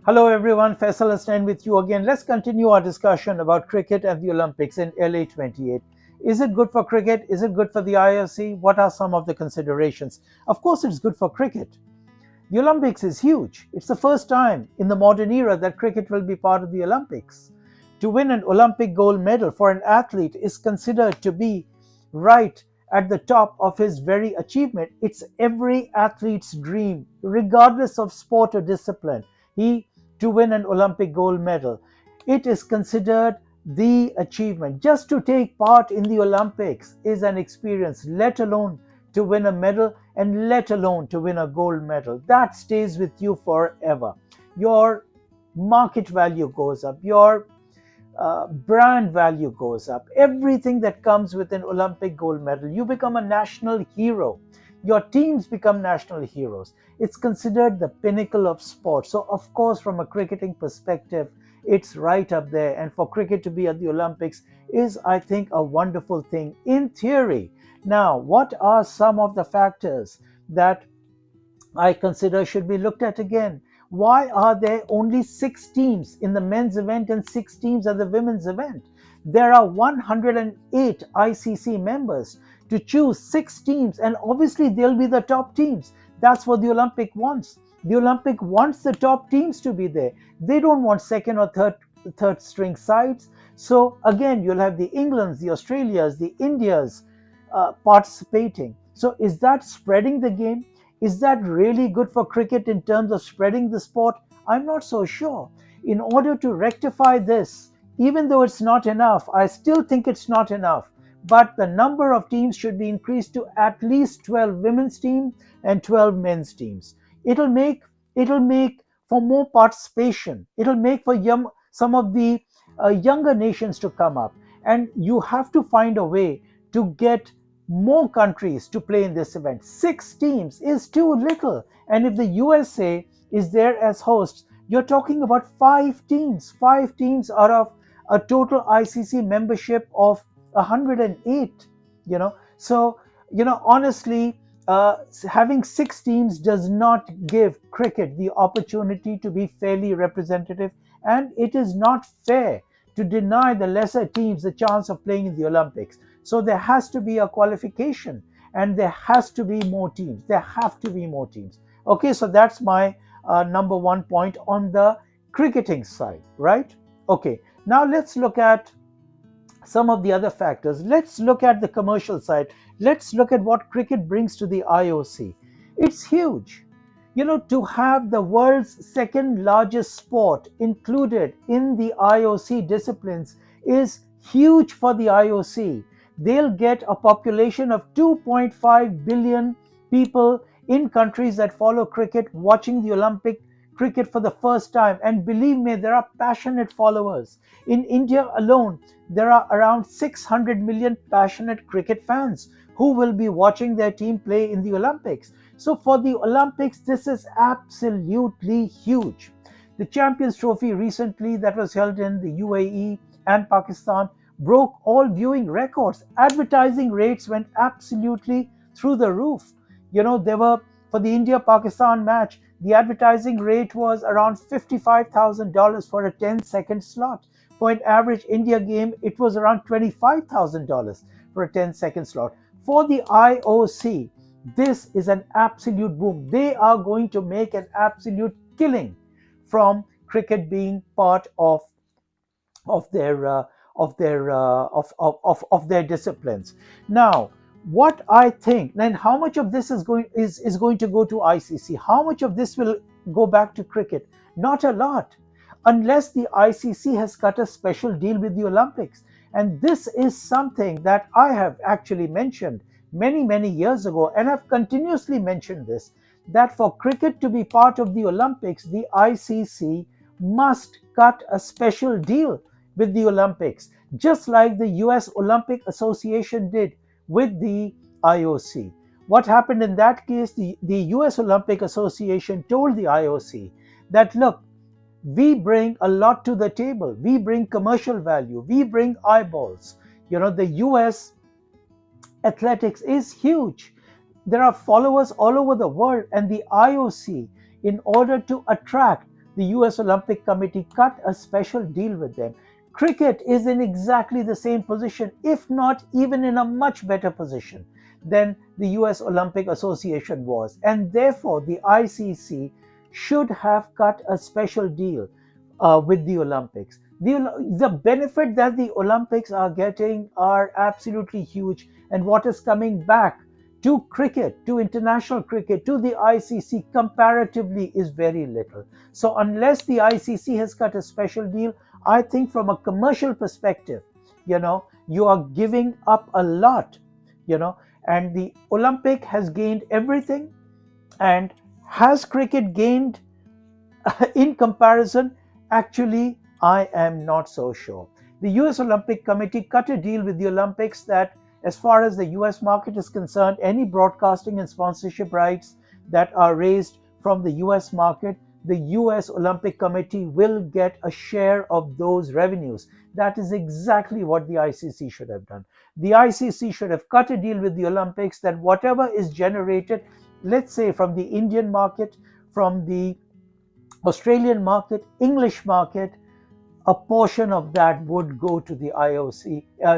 Hello everyone, Faisal Hasnain with you again. Let's continue our discussion about cricket and the Olympics in LA 28. Is it good for cricket? Is it good for the IOC? What are some of the considerations? Of course, it's good for cricket. The Olympics is huge. It's the first time in the modern era that cricket will be part of the Olympics. To win an Olympic gold medal for an athlete is considered to be right at the top of his very achievement. It's every athlete's dream, regardless of sport or discipline. He to win an Olympic gold medal. It is considered the achievement. Just to take part in the Olympics is an experience, let alone to win a medal and let alone to win a gold medal. That stays with you forever. Your market value goes up, your brand value goes up. Everything that comes with an Olympic gold medal, you become a national hero. Your teams become national heroes. It's considered the pinnacle of sport. So, of course, from a cricketing perspective, it's right up there. And for cricket to be at the Olympics is, I think, a wonderful thing in theory. Now, what are some of the factors that I consider should be looked at again? Why are there only 6 teams in the men's event and 6 teams at the women's event? There are 108 ICC members. To choose 6 teams, and obviously they'll be the top teams. That's what the Olympic wants. The Olympic wants the top teams to be there. They don't want second or third string sides. So again, you'll have the Englands, the Australias, the Indias participating. So is that spreading the game? Is that really good for cricket in terms of spreading the sport? I'm not so sure. In order to rectify this, even though it's not enough, I still think it's not enough. But the number of teams should be increased to at least 12 women's teams and 12 men's teams. It'll make for more participation. It'll make for some of the younger nations to come up. And you have to find a way to get more countries to play in this event. 6 teams is too little. And if the USA is there as hosts, you're talking about 5 teams. 5 teams out of a total ICC membership of 108. So honestly, having 6 teams does not give cricket the opportunity to be fairly representative, and it is not fair to deny the lesser teams the chance of playing in the Olympics. So there has to be a qualification, and there has to be more teams. There have to be more teams. Okay, so that's my number one point on the cricketing side, right? Okay, now let's look at some of the other factors. Let's look at the commercial side. Let's look at what cricket brings to the IOC. It's huge. To have the world's second largest sport included in the IOC disciplines is huge for the IOC. They'll get a population of 2.5 billion people in countries that follow cricket watching the Olympic cricket for the first time. And believe me, there are passionate followers. In India alone, there are around 600 million passionate cricket fans who will be watching their team play in the Olympics. So for the Olympics, this is absolutely huge. The Champions Trophy recently that was held in the UAE and Pakistan broke all viewing records. Advertising rates went absolutely through the roof. There were, for the India Pakistan match, the advertising rate was around $55,000 for a 10-second slot. For an average India game, it was around $25,000 for a 10-second slot. For the IOC, this is an absolute boom. They are going to make an absolute killing from cricket being part of their of their disciplines. Now, what I think, then how much of this is going to go to ICC? How much of this will go back to cricket? Not a lot, unless the ICC has cut a special deal with the Olympics. And this is something that I have actually mentioned many years ago, and I've continuously mentioned this, that for cricket to be part of the Olympics, the ICC must cut a special deal with the Olympics, just like the US Olympic Association did with the IOC. What happened in that case? The US Olympic Association told the IOC that, look, we bring a lot to the table. We bring commercial value. We bring eyeballs. The US athletics is huge. There are followers all over the world, and the IOC, in order to attract the US Olympic Committee cut a special deal with them. Cricket is in exactly the same position, if not even in a much better position than the US Olympic Association was. And therefore, the ICC should have cut a special deal with the Olympics. The benefit that the Olympics are getting are absolutely huge. And what is coming back to cricket, to international cricket, to the ICC comparatively is very little. So, unless the ICC has cut a special deal, I think from a commercial perspective, you are giving up a lot, and the Olympic has gained everything. And has cricket gained in comparison? Actually, I am not so sure. The US Olympic Committee cut a deal with the Olympics that, as far as the US market is concerned, any broadcasting and sponsorship rights that are raised from the US market, the US Olympic Committee will get a share of those revenues. That is exactly what the ICC should have done. The ICC should have cut a deal with the Olympics that whatever is generated, let's say from the Indian market, from the Australian market, English market, a portion of that would go to the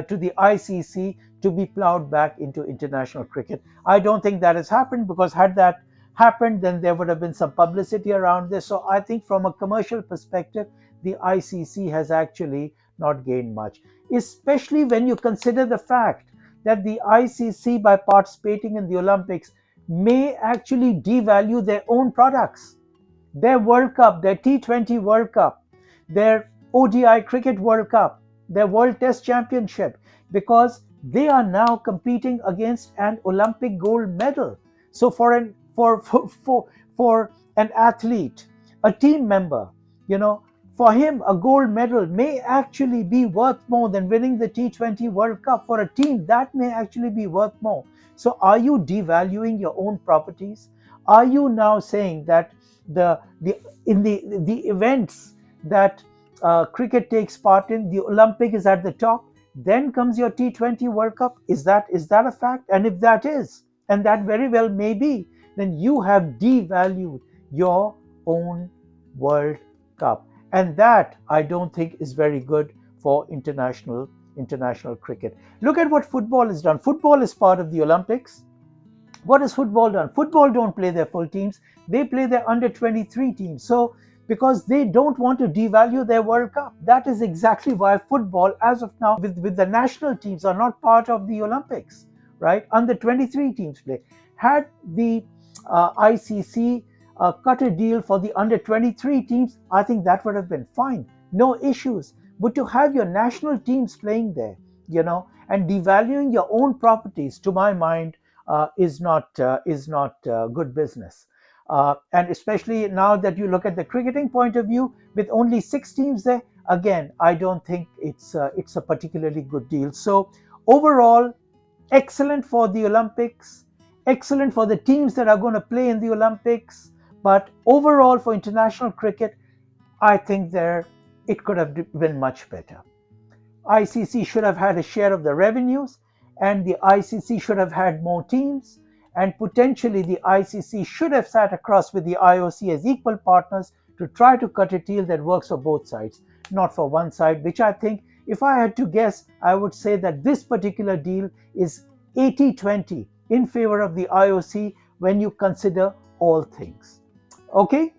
to the ICC to be plowed back into international cricket. I don't think that has happened, because had that happened, then there would have been some publicity around this. So I think from a commercial perspective, the ICC has actually not gained much, especially when you consider the fact that the ICC, by participating in the Olympics, may actually devalue their own products, their World Cup, their T20 World Cup, their ODI Cricket World Cup, their World Test Championship, because they are now competing against an Olympic gold medal. So for an athlete, a team member, for him a gold medal may actually be worth more than winning the T20 World Cup. For a team, that may actually be worth more. So are you devaluing your own properties? Are you now saying that the events that cricket takes part in, the Olympic is at the top, then comes your T20 World Cup? Is that a fact? And if that is, and that very well may be, then you have devalued your own World Cup. And that, I don't think, is very good for international cricket. Look at what football has done. Football is part of the Olympics. What has football done? Football don't play their full teams. They play their under 23 teams. So, because they don't want to devalue their World Cup. That is exactly why football, as of now, with the national teams, are not part of the Olympics, right? Under 23 teams play. Had the ICC cut a deal for the under 23 teams, I think that would have been fine. No issues. But to have your national teams playing there, and devaluing your own properties, to my mind, is not good business. And especially now that you look at the cricketing point of view, with only 6 teams there, again, I don't think it's a particularly good deal. So overall, excellent for the Olympics, excellent for the teams that are going to play in the Olympics, but overall for international cricket, I think it could have been much better. ICC should have had a share of the revenues, and the ICC should have had more teams, and potentially the ICC should have sat across with the IOC as equal partners to try to cut a deal that works for both sides, not for one side, which I think, if I had to guess, I would say that this particular deal is 80-20 in favor of the IOC when you consider all things. Okay,